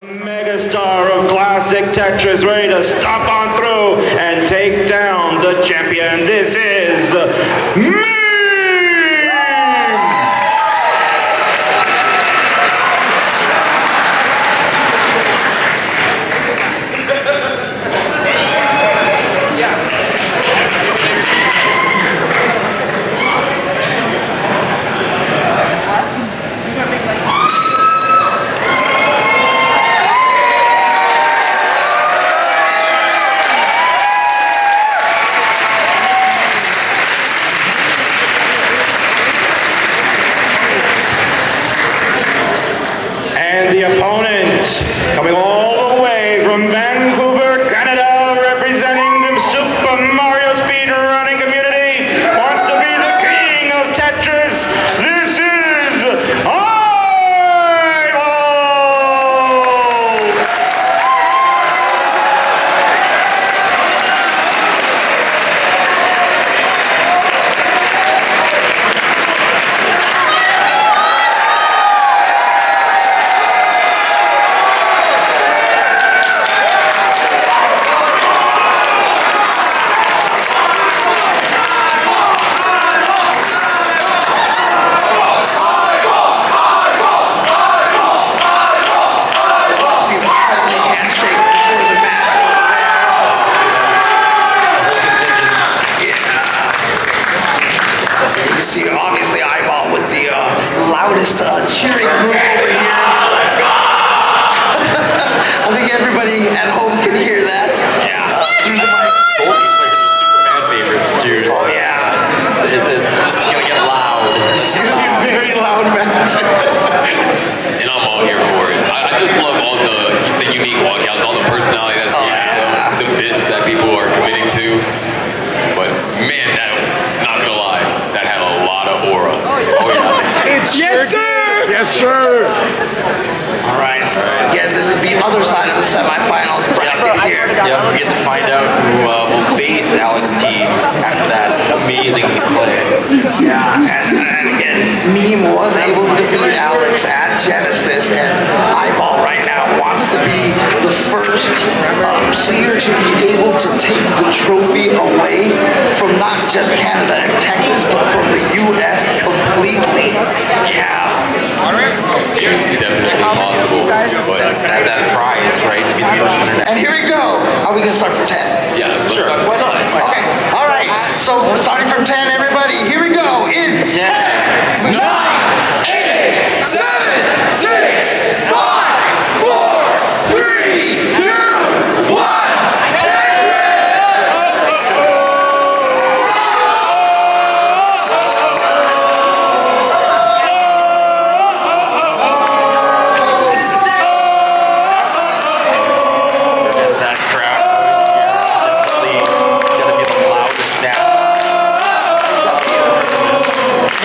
Megastar of classic Tetris, ready to stomp on through and take down the champion. This is Meme! The opponent, coming all the way from Vancouver, Canada, representing the Super Mario speedrunning community, wants to be the king of Tetris. This is IBall! Obviously, IBall with the loudest cheering group over here. I think everybody at home can hear that. Yeah. Through the mic. Both these players are super fan favorites, too. Oh, yeah. This is going to get loud. It's going to be a very loud match. And I'm all here for it. I just love all the unique walkouts, all the personality that's the bits that people are committing to. But, man, not going to lie, that had a lot of aura. Oh, yeah. Yes, sir! Yes, sir! All right. Again, this is the other side of the semifinals bracket here. Yeah, we get to find out who will face Alex T after that amazing play. Yeah, and again, Meme was able to defeat Alex at Genesis, and IBall right now wants to be the first player to be able to take the trophy away from not just Canada and Texas, but from the U.S. completely. Yeah. It's definitely possible, but that prize, right, to be the first internet. And here we go. Are we going to start from 10? Yeah, sure. Why not? Okay, all right. So starting from 10, everybody, here we go. In 10, 9, 8, 7, 6, 5, 4, 3, 2, 1. That crowd noise here is definitely going to be the loudest now.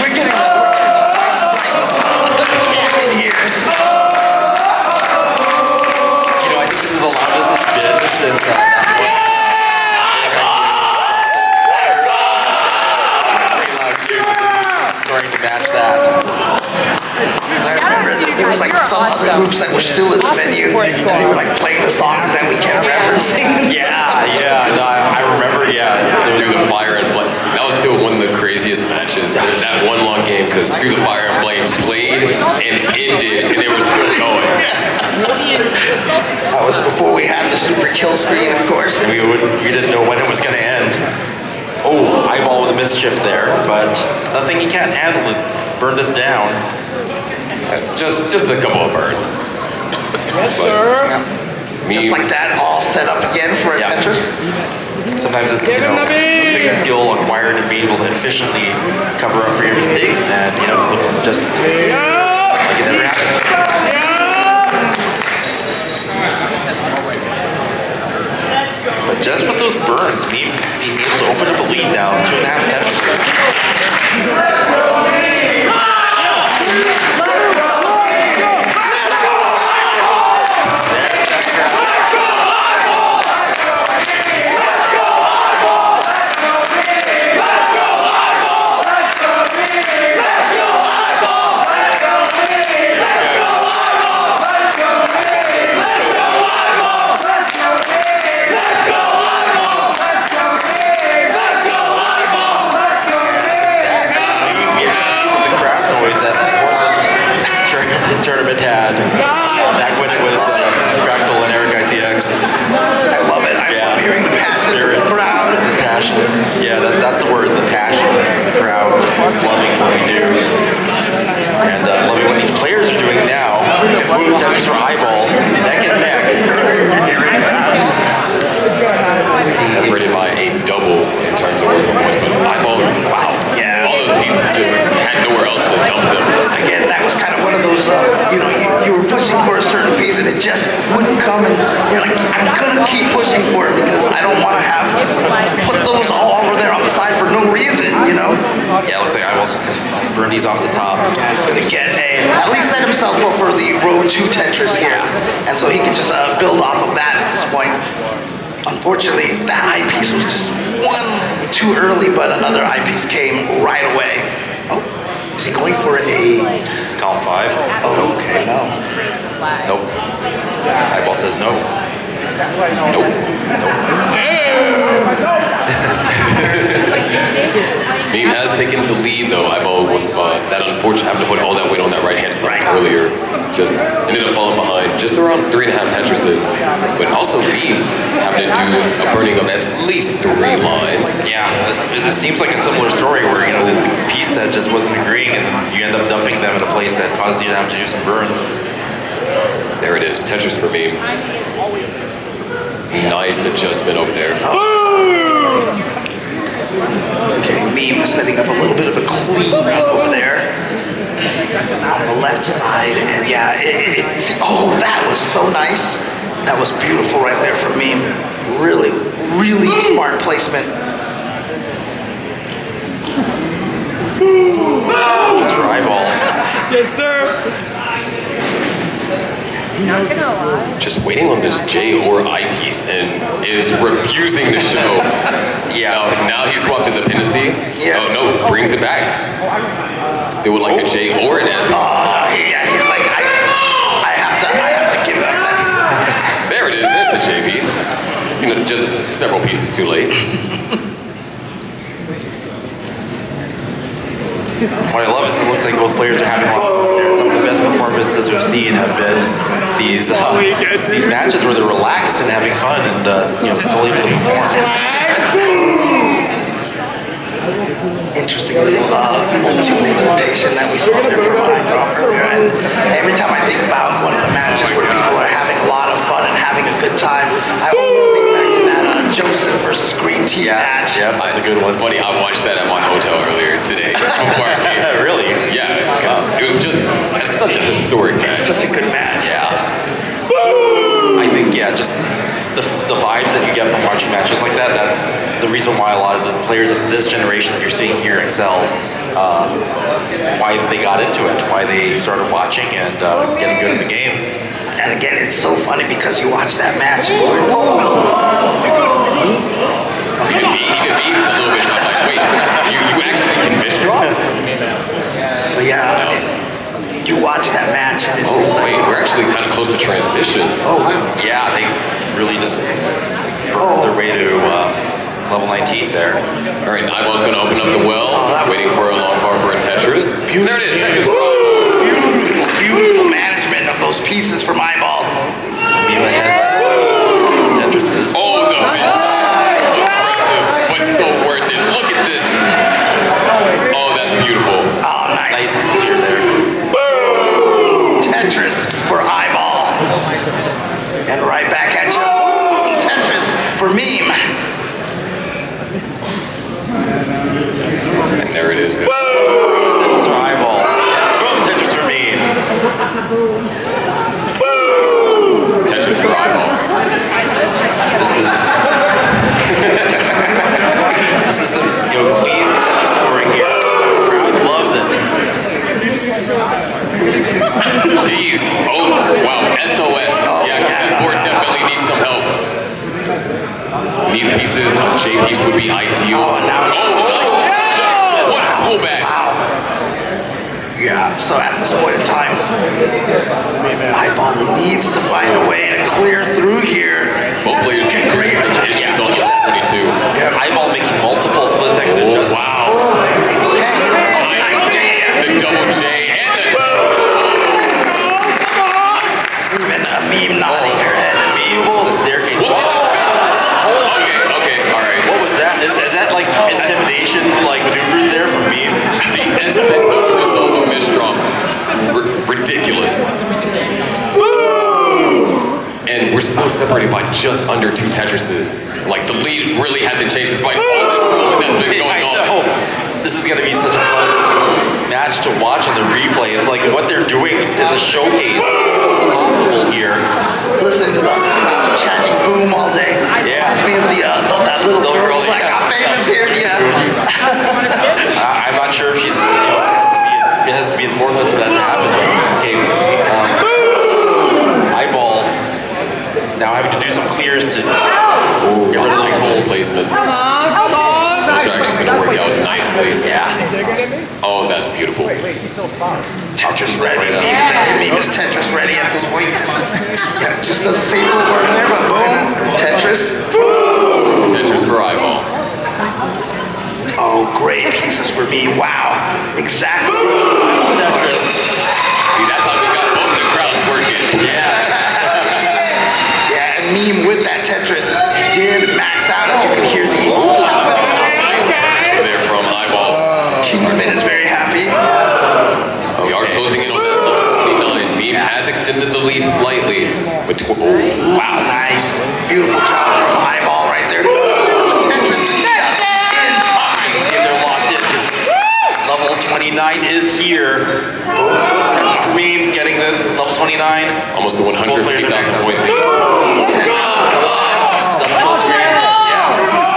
We're getting in here. You know, I think this is the loudest it's been since that point. Pretty loud too, but this is starting to match that. I remember there was like some other groups that were still in the venue, and they were like playing the songs that we kept referencing. Yeah, no, I remember, through the fire and flame. That was still one of the craziest matches. That one long game, because Through the Fire and Flames played and ended, and they were still going. That was before we had the super kill screen, of course. And we didn't know when it was going to end. Oh, IBall with a mischief there, but nothing he can't handle it. Burned us down. Just a couple of burns. Yes, sir. Just like that, all set up again for a Tetris. Sometimes it's, a big skill acquired to be able to efficiently cover up for your mistakes, and, it looks just like it never happened. But just with those burns, being able to open up a lead now, 2.5 Tetris. wouldn't come, and you're like, I'm gonna keep pushing for it because I don't want to have put those all over there on the side for no reason, you know? Yeah, it looks like IBall's just gonna burn these off the top. He's gonna get at least set himself up for the road to Tetris here, and so he can just build off of that at this point. Unfortunately, that eyepiece was just one too early, but another eyepiece came right away. Oh, is he going for a Column 5. Oh, okay, no. Nope. IBall says no. Meme has taken the lead though. IBall with that unfortunate having to put all that weight on that right hand side earlier. Just ended up falling behind just around 3.5 Tetrises. But also Meme having to do a burning of at least 3 lines. Yeah, it seems like a similar story where, you know, the piece that just wasn't agreeing and then you end up dumping them in a place that caused you to have to do some burns. There it is, Tetris for Meme. Nice adjustment over there. Okay, Meme setting up a little bit of a clean over there on the left side, and yeah, oh, that was so nice. That was beautiful right there for Meme. Really, really smart placement. Just for IBall. Yes, sir. Not gonna lie. Just waiting on this J or I piece and is refusing to show. Yeah. Now he's swapped the dependency. Yeah. Oh no, brings it back. They would like a J or an S. Yeah, he's like, I have to give up this. There it is, there's the J piece. You know, just several pieces too late. What I love is it looks like both players are having a lot of fun there. Some of the best performances we've seen have been these matches where they're relaxed and having fun and you know, still able to perform. Interesting little multi-rotation that we saw there from IBall earlier. And every time I think about one of the matches where people are having a lot of fun and having a good time, I always think back to that Joseph versus Green Tea match. Yeah, that's a good one. Buddy, I watched that at my hotel earlier today. Before I came. Really? Yeah, it was just such a historic match. Such a good match. Yeah. I think, yeah, just the vibes that you get from watching matches like that, that's the reason why a lot of the players of this generation that you're seeing here excel, why they got into it, why they started watching and getting good at the game. And again, it's so funny because you watch that match and you're Even me was a little bit shocked, like, wait, you actually can miss drop? but yeah, you watch that match and it's just like, Wait, we're actually kind of close to transition. oh wow. Yeah, they really just burned their way to level 19 there. All right, IBall's going to open up the well, waiting for a long bar for a Tetris. There it is, Tetris. Beautiful, beautiful management of those pieces from IBall. So Meme ahead by Tetris is. Oh, the bit. Impressive, but so worth it. Look at this. Oh, that's beautiful. Oh, nice. Nice and clear there. Tetris for IBall. And right back at you. Tetris for Meme. And there it is. Tetris for IBall. Tetris for Meme. Tetris for IBall. This is some, you know, clean Tetris scoring here. The crowd loves it. These, oh, wow, SOS. Yeah, this board definitely needs some help. These pieces, a J piece would be ideal. What a pullback. Wow. Yeah, so at this point in time, IBall needs to find a way to clear through here. Both players can create issues on the 22. IBall making multiple split second adjustments. Wow. The double J and the Even a Meme nodding her head. Meme, the staircase. Okay, all right. What was that? Is that like intimidation, like maneuvers there from Meme? The estimate of a misdrop. Ridiculous. And we're still separated by just under 2 Tetrises. Like, the lead really hasn't changed despite all this movement that's been going on. this is gonna be such a fun match to watch in the replay. Like what they're doing is a showcase possible here. Listening to the chanting boom all day. Yeah. Reminds me of that little girl that got famous here. Yeah. I'm not sure if she's, it has to be in Portland for that to happen. But, okay, IBall now having to do some clears to get rid of those holes. Placements. Those are actually going to work out nicely. Yeah. Oh, that's beautiful. Tetris ready. Meme is Tetris ready at this point. Yes, just does a safe little word there, but boom, Tetris. Tetris for IBall. Oh, great pieces for me. Wow. Exactly. Tetris. See, that's how we got both the crowds working. Yeah. Yeah, and Meme with that Tetris did max out, as you can hear the equal. There from IBall. Kingsman is very happy. We are closing in on that level 29. Meme has extended the lead slightly. But Wow, nice. Beautiful job from IBall right there. Tetris is just in time. See if they're locked in. Level 29 is here. Tetris Meme getting the level 29. almost a 150,000 point lead. Double kill screen.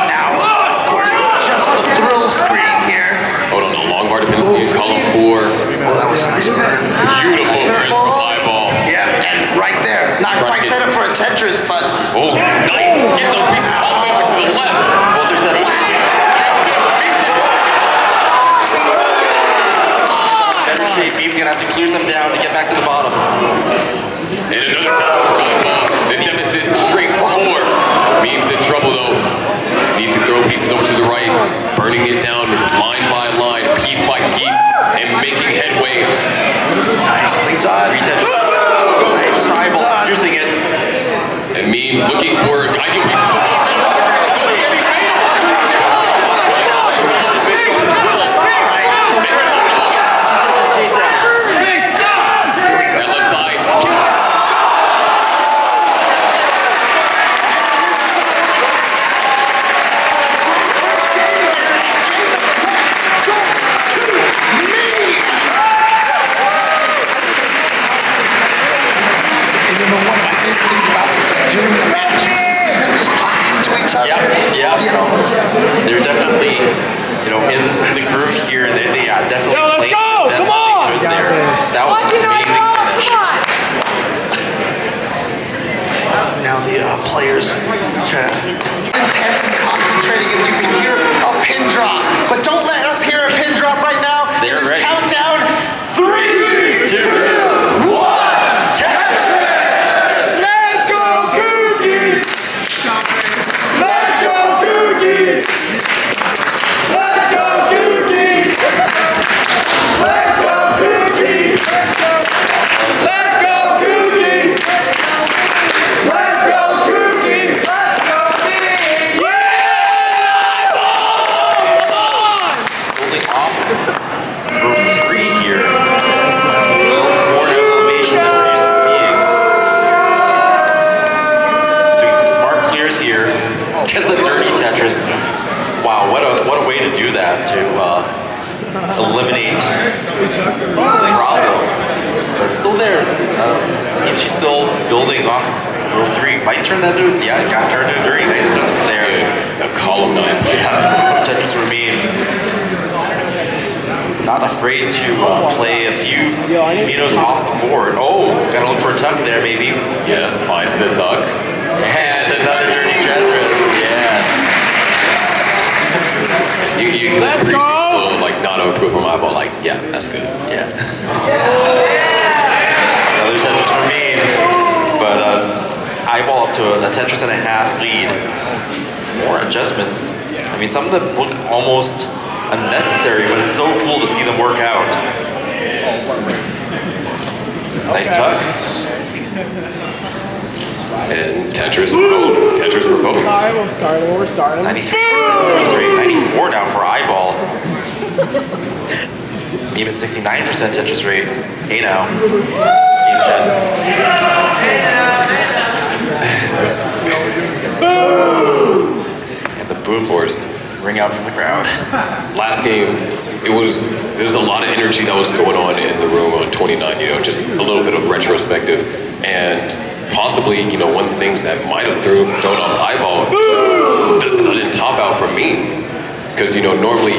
Now, of course, just the thrill screen here. Hold on, a long bar dependency in column 4. Oh, that was a nice burn. Beautiful burn from IBall. Yeah, and right there. Not Trying quite to set get- up for a Tetris, but Oh, nice! Get those pieces all the way over to the left. Both are set up. Better shape. Meme's gonna have to clear some down to get back to the bottom. And another time for IBall. The deficit straight forward. Meme's in trouble though. Needs to throw pieces over to the right, burning it down line by line, piece by piece, and making headway. nicely done. Nice tribal, using it. And Meme looking for ideal pieces. That left side. And you know, one of my favorite things about this is doing the match. They're just talking to each other. Yeah. You know, They're definitely, in the groove here. They definitely. Yo, let's played go! the best Come that on! they could there. That was an amazing finish. now the players trying to intense and concentrating, and you can hear a pin drop. But don't let us hear a pin drop right now. They're It is ready. countdown. 3, 2, 1. Tetris! Let's go, Cookie! Let's go, Cookie! Let's go, Cookie! Let's go, Cookie! Let's go, Cookie! Let's go, Cookie! Building off groove 3 here. A little more elevation than we're used to seeing. Doing some smart clears here. Gets a dirty Tetris. Wow, what a way to do that, to eliminate the problem. But it's still there. She's still building off groove 3. Might turn that into, yeah, it got turned into dirty. Nice adjustment there. A column 9 play. Yeah, Tetris remain not afraid to play a few Minos off the board. Oh, gotta look for a tuck there, maybe. Yes, finds the tuck. And another dirty Tetris. Yes. You can Let's appreciate go! the little, like, non-output from IBall. Like, yeah, that's good. Yeah. Another Tetris remain, but IBall up to a Tetris and a half lead. More adjustments. I mean, some of them look almost unnecessary, but it's so cool to see them work out. Nice tuck. And Tetris for both. Tetris for both. Alright, we'll start him. We're starting. 93% Tetris rate. 94 now for IBall. Even 69% Tetris rate. Hey now. Game and the boom boards ring out from the crowd. Last game, there's a lot of energy that was going on in the room on 29, you know, just a little bit of retrospective. And possibly, you know, one of the things that might have thrown off IBall, the sudden top out from me. Because, you know, normally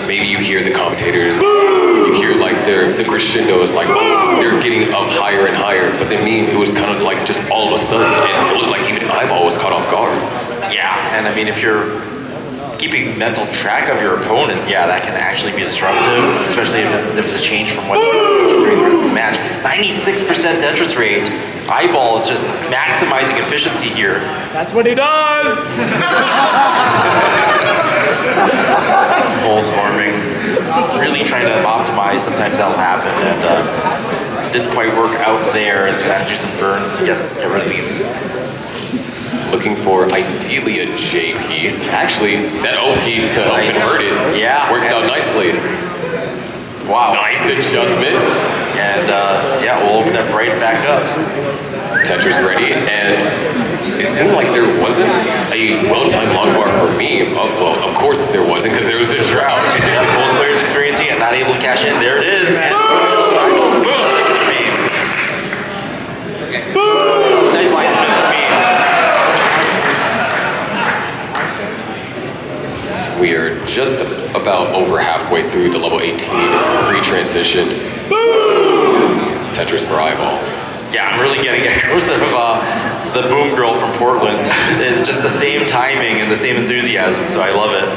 maybe you hear the commentators, you hear like the crescendos, like, oh, they're getting up higher and higher. But then it was kind of like just all of a sudden, and it looked like even IBall was caught off guard. Yeah, and I mean, if you're keeping mental track of your opponent, yeah, that can actually be disruptive, especially if it's a change from what during the rest of the match. 96% Tetris rate. IBall is just maximizing efficiency here. That's what he does. Full swarming, really trying to optimize. Sometimes that'll happen, and didn't quite work out there. So I have to do some burns to get rid of these. Looking for ideally a J piece. Actually, that O piece to help convert it. Yeah, works out nicely. Wow, nice adjustment. And yeah, we'll open it right back up. Tetris ready, and it seemed like there wasn't a well-timed long bar for me. Well, of course there wasn't, because there was a drought. Yeah, both players experiencing it, not able to cash in. There it is. And boom! Nice line spin for me. We are just about over halfway through the level 18 pre-transition. Tetris for IBall. Yeah, I'm really getting echoes of the Boom Girl from Portland. It's just the same timing and the same enthusiasm, so I love it.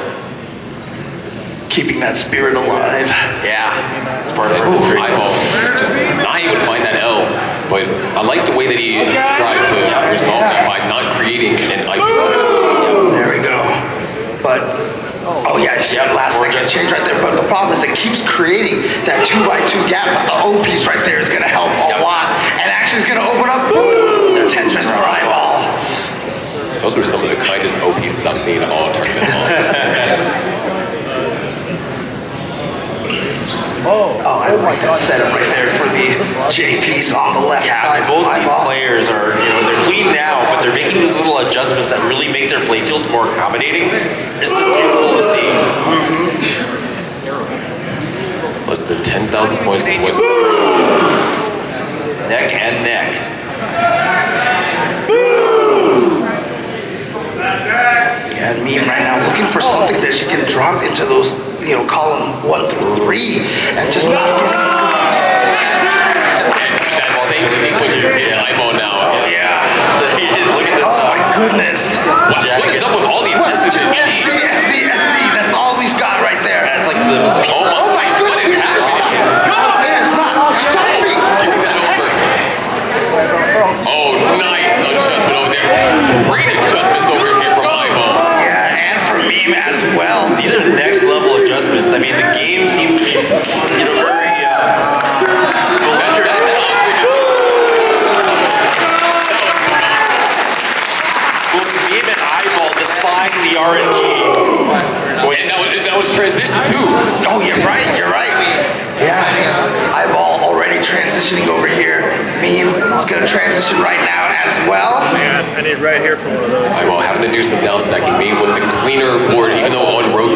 Keeping that spirit alive. Yeah, it's part of our history. IBall just not able to find that L, but I like the way that he tried to resolve that by not creating an IP. There we go. But oh yeah, last second change right there. But the problem is it keeps creating that 2x2 gap. The O piece right there is going to help a lot, and actually is going to open up the Tetris for IBall. Those are some of the kindest O pieces I've seen all tournament long. Oh, I like that setup right there for the J piece on the left. Yeah, both these players are, you know, they're clean now, but they're making these little adjustments that really make their playfield more accommodating. It's just beautiful to see. Less than 10,000 points is what's neck and neck. Yeah, and Meme right now looking for something that she can drop into those, you know, column 1 through 3 and just not get that same sequence you're getting IBall now. Oh yeah. So look at this. Oh my goodness. What is up with all these messages? SD, that's all we've got right there. That's like the Oh my God, what is happening? It's not stopping. Give me that over. Oh, nice adjustment over there. Great adjustments over here from IBall. Yeah, and for Meme as well. These are the next level adjustments. I mean, the game seems to be, you know, very Meme and IBall defying the RNG. And that was transition too. Oh, you're right. Yeah, IBall already transitioning over here. Meme is going to transition right now as well. I need right here for one of those. IBall having to do some down stacking. Meme with the cleaner board, even though on row 2.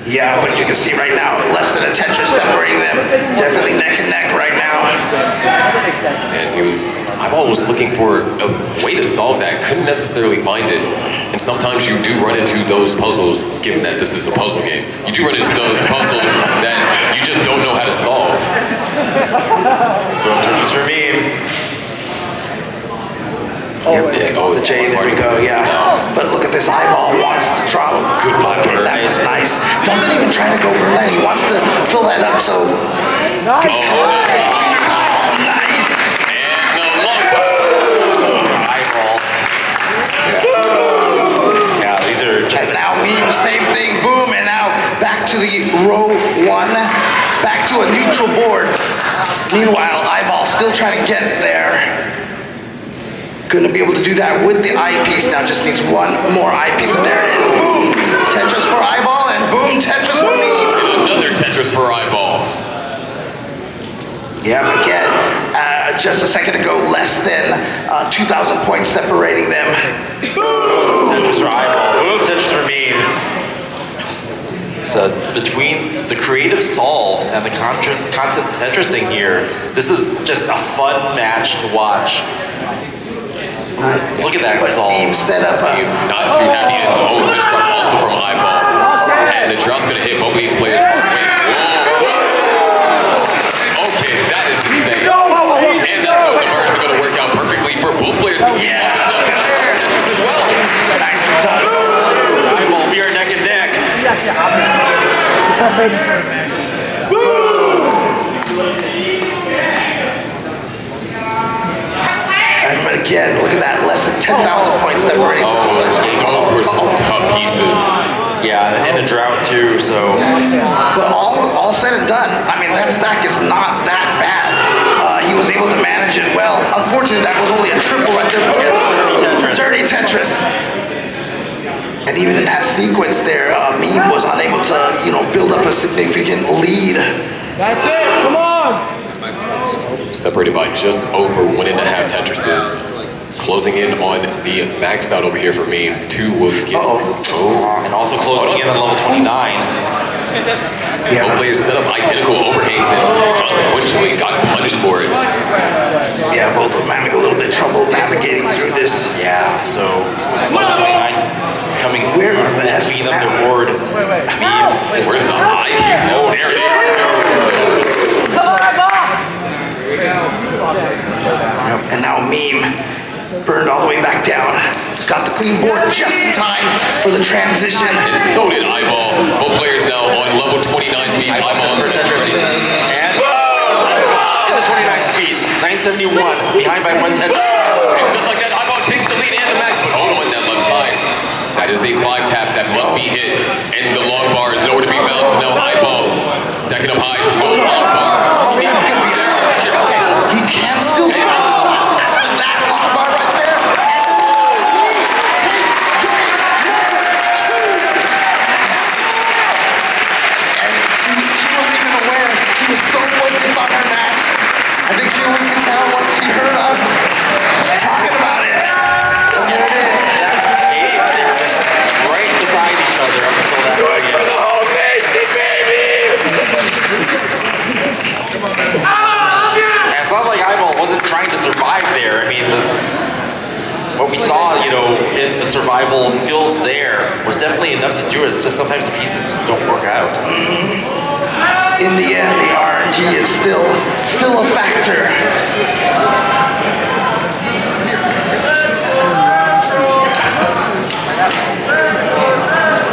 Yeah, but you can see right now, less than a Tetris separating them. Definitely neck and neck right now. And IBall was looking for a way to solve that, couldn't necessarily find it. And sometimes you do run into those puzzles, given that this is a puzzle game. You do run into those puzzles that you just don't know how to solve. Tetris for Meme. Oh, the J, there we go, yeah. But look at this, IBall wants to drop. Good five Okay, that was nice. Doesn't even try to go Berlin, he wants to fill that up, so. Nice. And the long ball. IBall. Yeah, these are just. And now Meme, same thing, boom, and now back to the row 1, back to a neutral board. Meanwhile, IBall still trying to get there. Going to be able to do that with the eyepiece. Now just needs one more eyepiece, and there it is. Boom! Tetris for IBall, and boom, Tetris for Meme. And another Tetris for IBall. Yeah, but again, just a second ago, less than 2,000 points separating them. Boom! Tetris for IBall. Boom! Tetris for Meme. So between the creative solves and the constant Tetrising here, this is just a fun match to watch. Look at that solve. Meme set up a... Not too happy at the moment. This drop also from IBall. And the drop's going to hit both of these players. Whoa. Okay, that is insane. And that's how the birds are going to work out perfectly for both players. Yeah. As well. Nice and tough. IBall, we are neck and neck. And again, look at that, less than 10,000 points separating. Those were some tough pieces. Yeah, and a drought too, so. But all said and done, I mean, that stack is not that bad. He was able to manage it well. Unfortunately, that was only a triple right there. Dirty Tetris. And even in that sequence there, Meme was unable to, build up a significant lead. That's it. Come on. Separated by just over 1.5 Tetrises. Closing in on the max out over here for Meme. 2 will get. And also closing in on level 29. Yeah. Both players set up identical overhangs and consequentially got punished for it. Yeah, both of them having a little bit of trouble navigating through this. Yeah, so level 29 coming Where are the S clean up the board. Where's the high piece? Oh, there it is. And now Meme burned all the way back down. Got the clean board just in time for the transition. And so did IBall. Both players now on level 29 speed. IBall is ready. And in the 29 speeds, 971, behind by 1 Tetris. And just like that, IBall takes the lead and the max, but hold on that left side. That is a 5 tap that must be hit. And the long bar is nowhere to be found. So now IBall stacking up high. Oh, long bar. He can still with that long bar right there. And she wasn't even aware. She was so focused on her match. I think she only could tell once she heard us talking about it. And here it is. They're just right beside each other up until that point. Oh, Macy, baby! And it's not like IBall wasn't trying to survive there. I mean, what we saw, in the survival skills there was definitely enough to do it. It's just sometimes the pieces just don't work out. In the end, the RNG is still a factor.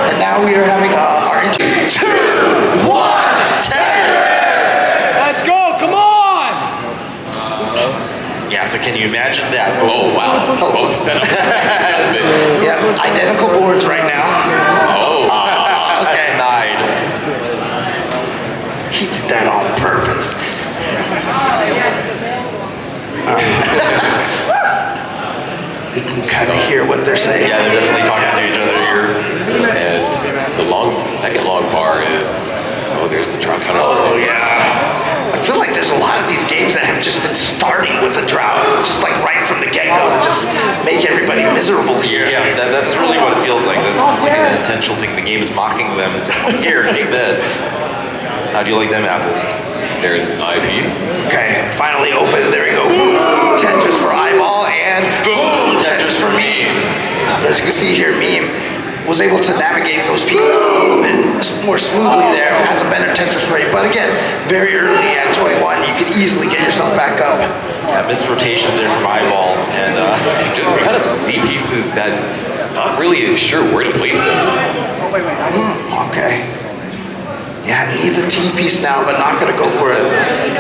And now we are having RNG 2, 1, Tetris! Let's go. Come on. Yeah, so can you imagine that? Oh, wow. Both set up. Yep, identical boards right now. Oh. Okay. Denied. He did that on purpose. We can kind of hear what they're saying. Yeah, they're definitely talking to each other here. And the second long bar is, there's the drought counter. Oh, yeah. I feel like there's a lot of these games that have just been starting with a drought, just like right from the get-go, to just make everybody miserable here. Yeah, that's really what it feels like. That's like an intentional thing. The game is mocking them and saying, here, take this. How do you like them apples? There's an eyepiece. Okay, finally open. There we go. Boom. Tetris for IBall and boom, Tetris for Meme. As you can see here, Meme was able to navigate those pieces a little bit more smoothly there. Has a better Tetris rate, but again, very early at 21, you can easily get yourself back up. Yeah, missed rotations there from IBall, and Just kind of see pieces that not really sure where to place them. Okay. Yeah, needs a T piece now, but not gonna go for it.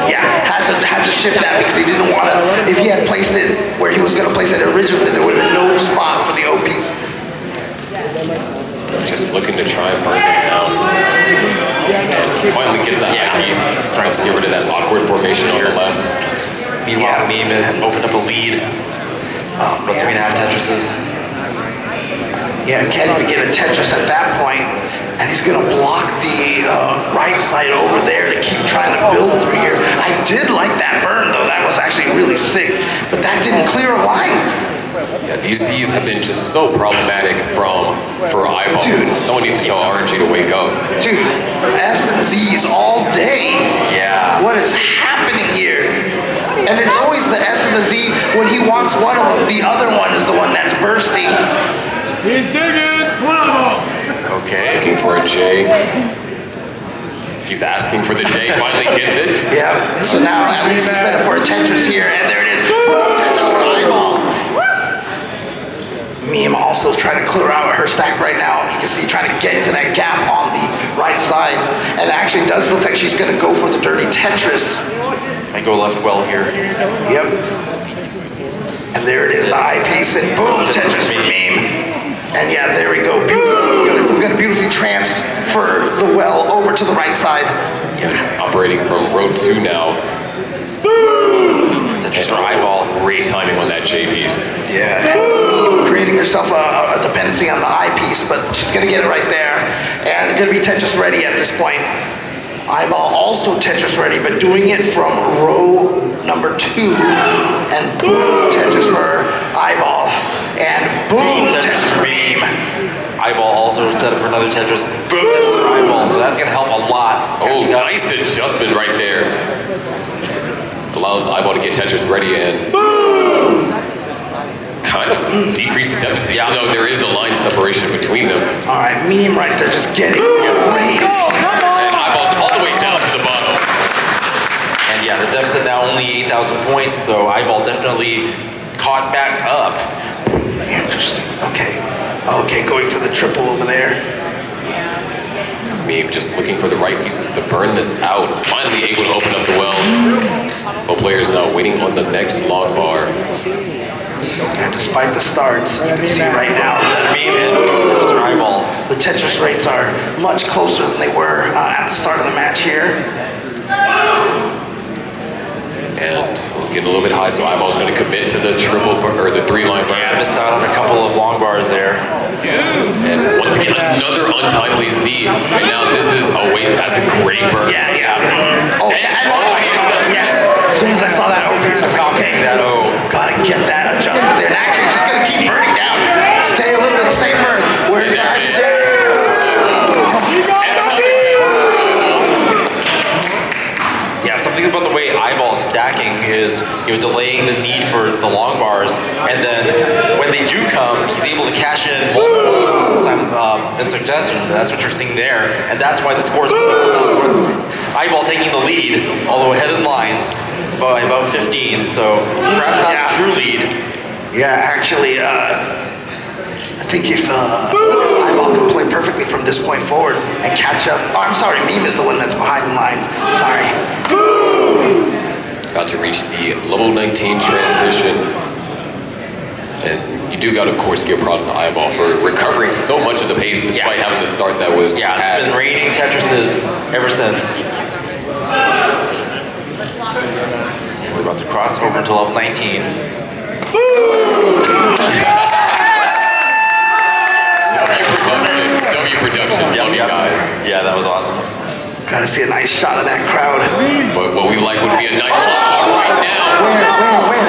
Yeah, had to shift that because he didn't want to. If he had placed it where he was gonna place it originally, there would have been no spot for the O piece. Just looking to try and burn this down. And finally gets that eyepiece. Trying to get rid of that awkward formation on the left. meanwhile, Meme has opened up a lead. About 3.5 Tetrises. Yeah, can't even get a Tetris at that point. And he's gonna block the right side over there to keep trying to build through here. I did like that burn though, that was actually really sick. But that didn't clear a line. Yeah, These Z's have been just so problematic for IBall. Dude. Someone needs to tell RNG to wake up. Dude, S and Z's all day. Yeah. What is happening here? And it's always the S and the Z. When he wants one of them, the other one is the one that's bursting. He's digging. Okay. Looking for a J. He's asking for the J, finally gets it. Yeah. So now at least he set it for a Tetris here, and there it is. Tetris for IBall. Meme also is trying to clear out her stack right now. You can see trying to get into that gap on the right side. And it actually does look like she's going to go for the dirty Tetris. I go left well here. Yep. And there it is, the eyepiece, and boom, Tetris for Meme. And yeah, there we go. We're going to beautifully transfer the well over to the right side. Operating from row 2 now. Tetris for IBall. Great timing on that J piece. Yeah. Creating herself a dependency on the eyepiece, but she's going to get it right there. And going to be Tetris ready at this point. IBall also Tetris ready, but doing it from row number 2. And boom, Tetris for IBall. And boom, Tetris for Meme. IBall also set up for another Tetris. Boom, Tetris for IBall. So that's going to help a lot. Oh, nice adjustment right there. Allows IBall to get Tetris ready and kind of decrease the deficit, even though there is a line separation between them. All right, Meme right there, just getting ready. And IBall's all the way down to the bottom. And yeah, the deficit now only 8,000 points, so IBall definitely caught back up. Interesting. Okay. Okay, going for the triple over there. Meme just looking for the right pieces to burn this out. Finally able to open up the well. Both players now waiting on the next long bar. And despite the starts, you can see right now that Meme and Tetris IBall. the Tetris rates are much closer than they were at the start of the match here. And getting a little bit high, so IBall's going to commit to the triple or the 3-line burn. Yeah, missed out on a couple of long bars there. And once again, another untimely Z. And now this is, oh wait, that's a great burn. Yeah, yeah. Oh, And, yeah. As soon as I saw that open, I was like, okay, gotta get that adjusted there. And actually, it's just gonna keep burning down. Stay a little bit safer. Where's that? Yeah, something about the way IBall is stacking is, delaying the need for the long bars, and then when they do come, he's able to cash in multiple in succession. That's what you're seeing there, and that's why the score is IBall taking the lead, although ahead in lines by about 15. So perhaps not a true lead. Yeah, actually, I think if IBall can play perfectly from this point forward and catch up. Oh, I'm sorry, Meme is the one that's behind the lines. Sorry. Got to reach the level 19 transition. And you do got to, of course, give props to IBall for recovering so much of the pace despite having the start that was It's been raining Tetrises ever since. We're about to cross over to level 19. W production. Love you guys. Yeah, that was awesome. Gotta see a nice shot of that crowd. But what we like would be a nice long bar right now. Where?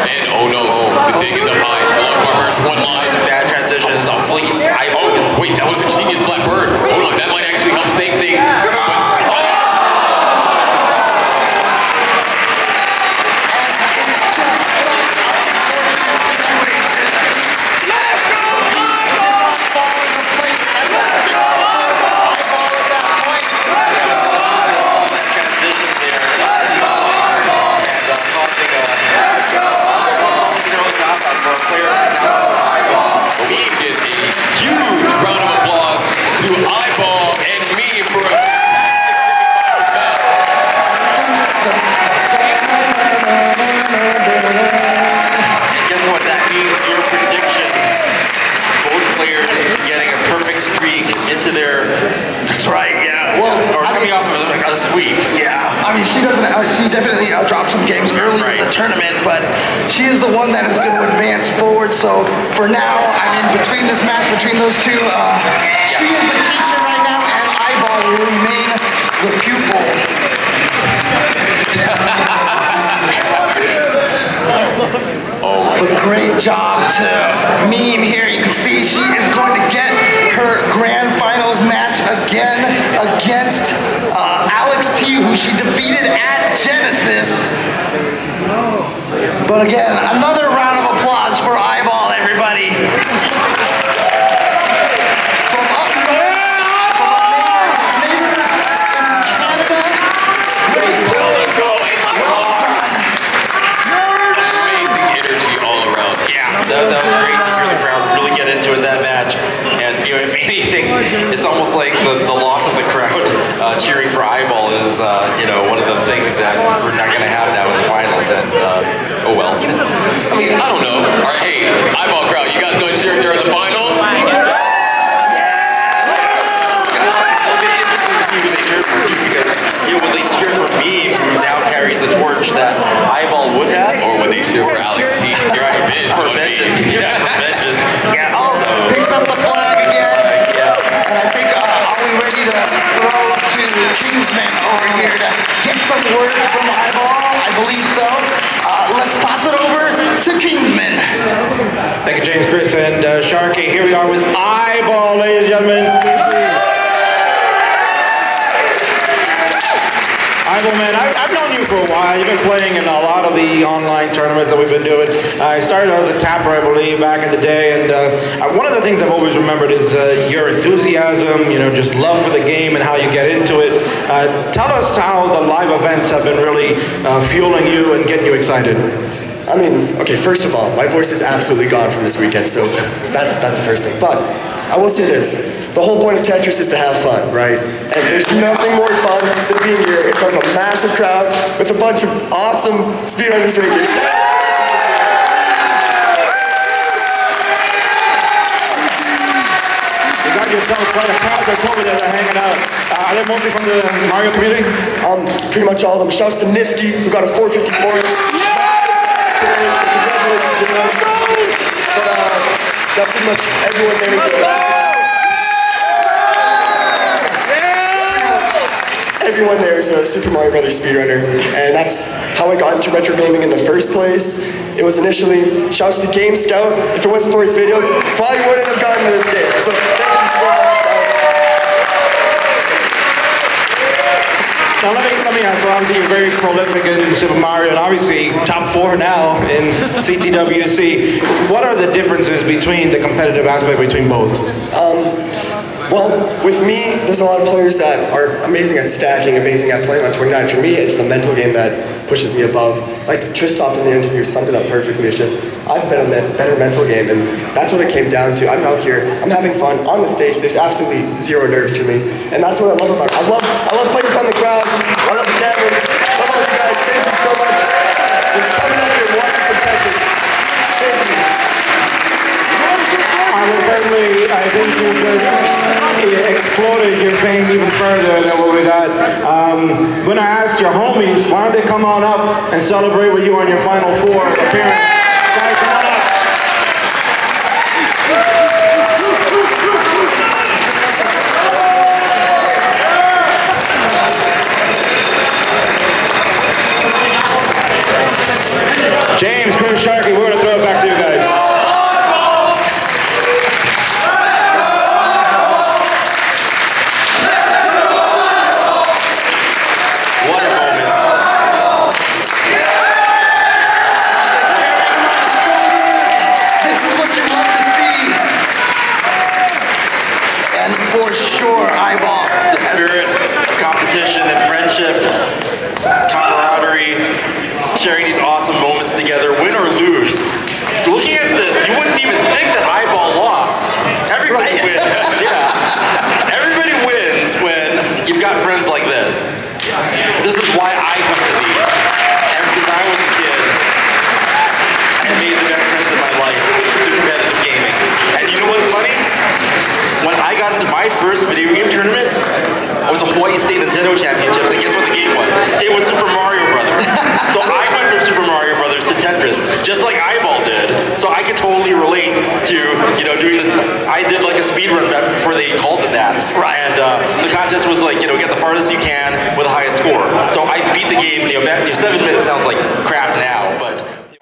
And oh no, the dig is up high. The long bar burns one line. Bad transition. Hopefully, Oh, wait, that was a genius flat bird. Hold on, that might actually help save things. We get a huge round of applause to IBall and Meme for a fantastic semifinals match. guess what that means? Your prediction. Both players getting a perfect streak into their, That's right, yeah. Well, or coming off of a sweep. yeah. I mean, she doesn't. She definitely dropped some games early in the tournament, but she is the one that is going to advance forward. So for now, I mean, between this match, between those two, she is the teacher right now, and IBall will remain the pupil. Oh my But great job to Meme here. You can see she is going to get her grand finals match again against Alex T, who she defeated at Genesis. But again, another round of applause for IBall, everybody. From up north, from our neighbor in Canada, great Still going. well done. Amazing energy all around. Yeah. That was great to hear the crowd really get into it that match. And if anything, it's almost like the loss of the crowd cheering for IBall is one of the things that we're not going to have now in the finals. And oh well. I mean, I don't know. All right, hey, eyeball crowd, you guys going to cheer during the finals? It'll be interesting to see who they cheer for because will they cheer for me, who now carries the torch that IBall would have, Or would they cheer for Alex T? You're right, it is for gonna be. vengeance? Yeah, for vengeance. Yeah, picks up the flag again. Yeah. And I think, are we ready to throw to Kingsman over here to get some words from IBall? I believe so. Let's toss it over to Kingsman. Thank you, James, Chris, and Sharky. Here we are with IBall, ladies and gentlemen. IBall, man, I've known you for a while. You've been playing in a lot of the online tournaments that we've been doing. I started as a tapper, I believe, back in the day, and one of the things I've always remembered is your enthusiasm, just love for the game and how you get into it. Tell us how the live events have been really fueling you and getting you excited. I mean, okay, first of all, my voice is absolutely gone from this weekend, so that's the first thing. But I will say this, the whole point of Tetris is to have fun, right? And there's nothing more fun than being here in front of a massive crowd with a bunch of awesome speedrunners making. You got yourself quite a crowd that's over there hanging out. Are they mostly from the Mario community? Pretty much all of them. Shouts to Niski, who got a 454. Congratulations to them. But got pretty much everyone there is everyone there is a Super Mario Brothers speedrunner, and that's how I got into retro gaming in the first place. It was initially, shouts to Game Scout. If it wasn't for his videos, probably wouldn't have gotten to this game. So thank you so much, Scout. Now let me ask, so obviously you're very prolific in Super Mario and obviously top 4 now in CTWC. What are the differences between the competitive aspect between both? Well, with me, there's a lot of players that are amazing at stacking, amazing at playing on 29. For me, it's the mental game that pushes me above. Like Tristan in the interview summed it up perfectly. It's just, I've been a better mental game, and that's what it came down to. I'm out here, I'm having fun on the stage. There's absolutely zero nerves for me, and that's what I love about it. I love playing from the crowd. I love the cameras. I love all you guys. Thank you so much for coming out here and watching some Tetris. Thank you. I think you just exploded your fame even further than what we got. When I asked your homies, why don't they come on up and celebrate with you on your Final Four appearance? Guys, come on up. James, Chris, Sharky, we're going to throw it back to you guys. What a moment. This is what you love to see. And for sure, IBall. The spirit of competition and friendship, camaraderie, sharing these awesome moments together, win or lose. Looking at this, you wouldn't even think that IBall lost. Everybody wins. Yeah. Everybody wins when you've got friends like this. This is why I come to these. Ever since I was a kid, I have made the best friends in my life through competitive gaming. And you know what's funny? When I got into my first video game tournament, it was a Hawaii State Nintendo Championships, and guess what the game was? It was Super Mario Brothers. So I went from Super Mario Brothers to Tetris, just like IBall did. So I could totally relate to, doing this. I did like a speed run before they called it that. Right. And the contest was like, get the farthest you can with the highest score. So I beat the game, 7 minutes sounds like crap now.